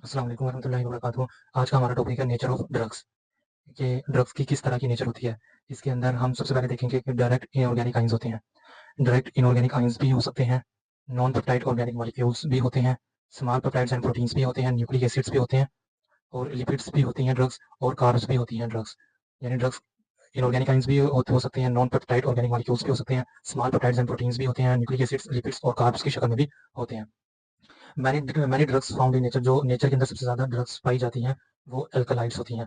अस्सलाम वालेकुम वरहमतुल्लाहि वबरकातुहू। आज का हमारा टॉपिक है नेचर ऑफ ड्रग्स, कि ड्रग्स की किस तरह की नेचर होती है। इसके अंदर हम सबसे पहले देखेंगे कि डायरेक्ट इनऑर्गेनिक आइंस होते हैं। डायरेक्ट इनऑर्गेनिक आइंस भी हो सकते हैं, नॉन पेप्टाइड ऑर्गेनिक मॉलिक्यूल्स भी होते हैं, स्मॉल पेप्टाइड्स एंड प्रोटीन्स भी होते हैं, न्यूक्लिक एसिड्स भी होते हैं और लिपिड्स भी होती हैं ड्रग्स, और कार्ब्स भी होती हैं ड्रग्स। यानी ड्रग्स इनऑर्गेनिक आइंस भी हो सकते हैं, नॉन पेप्टाइड ऑर्गेनिक मॉलिक्यूल्स भी हो सकते हैं, स्मॉल पेप्टाइड्स एंड प्रोटीन्स भी होते हैं, न्यूक्लिक एसिड्स, लिपिड्स और कार्ब्स की शक्ल में भी होते हैं। Many drugs found in nature, जो नेचर के अंदर सबसे ज़्यादा ड्रग्स पाई जाती हैं वो अल्कलाइड्स होती हैं,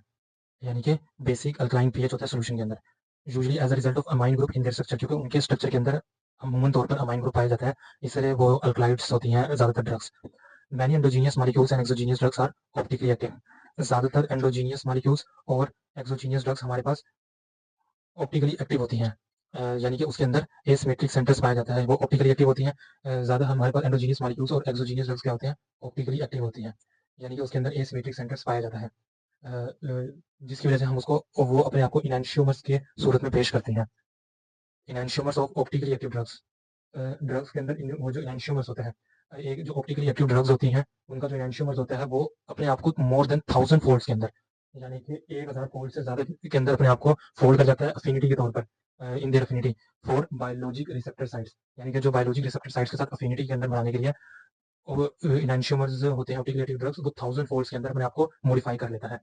यानी कि बेसिक अल्कलाइन पीएच होता है सॉल्यूशन के अंदर, usually as a result of amine group in their structure, क्योंकि उनके स्ट्रक्चर के अंदर अमूमन तौर पर अमाइन ग्रुप पाया जाता है, इसलिए वो अल्कलाइड्स होती हैं ज़्यादातर drugs. Many endogenous molecules and exogenous drugs are optically active. ज़्यादातर एंडोजीनियस मॉलिक्यूल्स और एक्सोजीनियस ड्रग्स हमारे पास ऑप्टिकली एक्टिव होती हैं, यानी कि उसके अंदर एसिमेट्रिक सेंटर्स पाया जाता है, वो ऑप्टिकली एक्टिव होती हैं। ज़्यादा हमारे पास एंडोजीनियस मॉलिक्यूल्स और एक्सोजीनियस ड्रग्स क्या होते हैं, ऑप्टिकली एक्टिव होती हैं, यानी कि उसके अंदर एसिमेट्रिक सेंटर्स पाया जाता है, जिसकी वजह से हम उसको वो अपने आप को इनैंशियोमर्स के सूरत में पेश करते हैं। Enantiomers of optically active drugs, drugs के अंदर वो जो इनैंशियोमर्स होता है, एक जो ऑप्टिकली एक्टिव ड्रग्स होती हैं उनका जो इनैंशियोमर्स होता है वो अपने आप को मोर देन 1000 फोल्ड्स के अंदर, यानी कि 1000 फोल्ड से ज़्यादा के अंदर अपने आप को फोल्ड कर जाता है अफिनिटी के तौर पर, in their affinity for biologic receptor sites, यानी कि जो बायोलॉजिक रिसेप्टर साइट्स के साथ अफिनिटी के अंदर बनाने के लिए वो इनैंशियोमर्स होते हैं ऑप्टिकली एक्टिव ड्रग्स, वो 1000 फोल्ड्स के अंदर अपने आप को मॉडिफाई कर लेता है।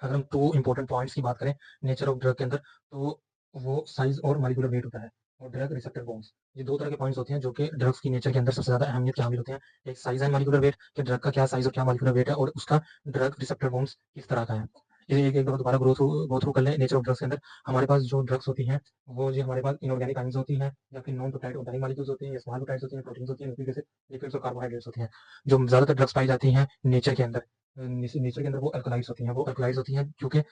अगर हम 2 इंपॉर्टेंट पॉइंट्स की बात करें नेचर ऑफ ड्रग के अंदर, तो वो साइज़ और मॉलिक्यूलर वेट होता है और ड्रग रिसेप्टर बॉन्ड्स। ये 2 तरह के पॉइंट्स होते हैं जो कि ड्रग्स की नेचर के अंदर सबसे ज़्यादा अहमियत के हामिल होते हैं। एक साइज़ एंड मॉलिक्यूलर वेट, कि ड्रग का क्या साइज़ और क्या मॉलिक्यूलर वेट है और उसका ड्रग रिसेप्टर बॉन्ड्स किस तरह का है। ये एक बार दोबारा गो थ्रू कर लें नेचर ऑफ ड्रग्स के अंदर। हमारे पास जो ड्रग्स होती हैं, वो जो हमारे पास इनऑर्गेनिक आइंस होती हैं या फिर नॉन पेप्टाइड ऑर्गेनिक मॉलिक्यूल्स होती हैं या स्मॉल पेप्टाइड्स होती हैं, प्रोटीन्स होती हैं, न्यूक्लिक एसिड, लिपिड्स और कार्बोहाइड्रेट्स होती हैं। जो ज़्यादातर ड्रग्स पाई जाती हैं नेचर के अंदर, नेचर के अंदर वो अल्कलाइड्स होती हैं। वो अल्कलाइड्स होती हैं क्योंकि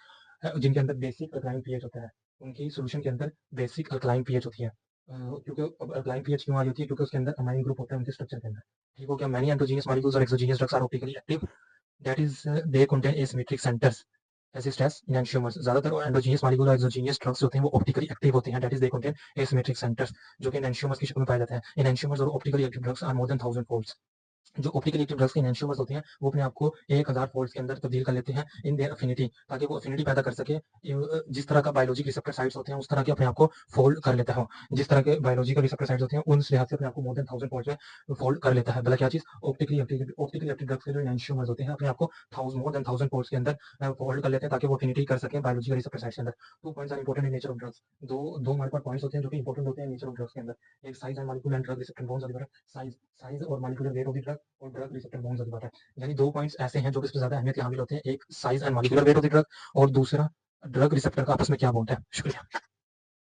जिनके अंदर बेसिक अल्कलाइन पीएच होता है, उनकी सॉल्यूशन के अंदर बेसिक अल्कलाइन पीएच होती है। क्योंकि अब अल्कलाइन पीएच क्यों आ रही होती है, क्योंकि उसके अंदर अमाइन ग्रुप होता है उनके स्ट्रक्चर के अंदर। ठीक हो गया। मैनी एंडोजीनियस मॉलिक्यूल्स और exogenous drugs are optically active, that is they contain asymmetric centers exist as enantiomers. ज्यादातर एंडोजीनियस मॉलिक्यूल और एक्सोजीनियस ड्रग्स होते हैं वो ऑप्टिकली एक्टिव होते हैं, that is they contain asymmetric centers, जो कि इनैंशियोमर्स की शक्ल में पाए जाते हैं। इनैंशियोमर्स और optically active drugs are more than 1000 folds. जो ऑप्टिकली एक्टिव ड्रग्स के एनेंशियोमर्स होते हैं वो अपने आप को 1000 फोल्ड्स के अंदर तब्दील कर लेते हैं इन देयर अफिनिटी, ताकि वो अफिनिटी पैदा कर सके। जिस तरह का बायोलॉजिक रिसेप्टर साइट्स होते हैं उस तरह के अपने आप को फोल्ड कर लेता है। जिस तरह के बायोलॉजिकल रिसेप्टर साइट्स होते हैं उन लिहाज से अपने आप को मोर देन 1000 फोल्ड्स में फोल्ड कर लेता है। भला क्या चीज, ऑप्टिकली एक्टिव ड्रग्स के जो एनेंशियोमर्स होते हैं अपने आप को मोर देन 1000 फोल्ड्स के अंदर फोल्ड कर लेते हैं, ताकि वो अफिनिटी कर सके बायोलॉजिकल रिसेप्टर साइट्स के अंदर। 2 points are important in nature of drugs. दो हमारे पास पॉइंट्स होते हैं जो कि इंपॉर्टेंट होते हैं नेचर ऑफ ड्रग्स के अंदर। एक size and molecule and drug receptor bonds of the drug, size और molecular weight of the drug और drug receptor bonds of the drug. यानी 2 पॉइंट्स ऐसे हैं जो कि सबसे ज्यादा अहमियत के हामिल होते हैं। एक size and molecular weight of the drug और दूसरा ड्रग रिसेप्टर का आपस में क्या बॉन्ड है। शुक्रिया।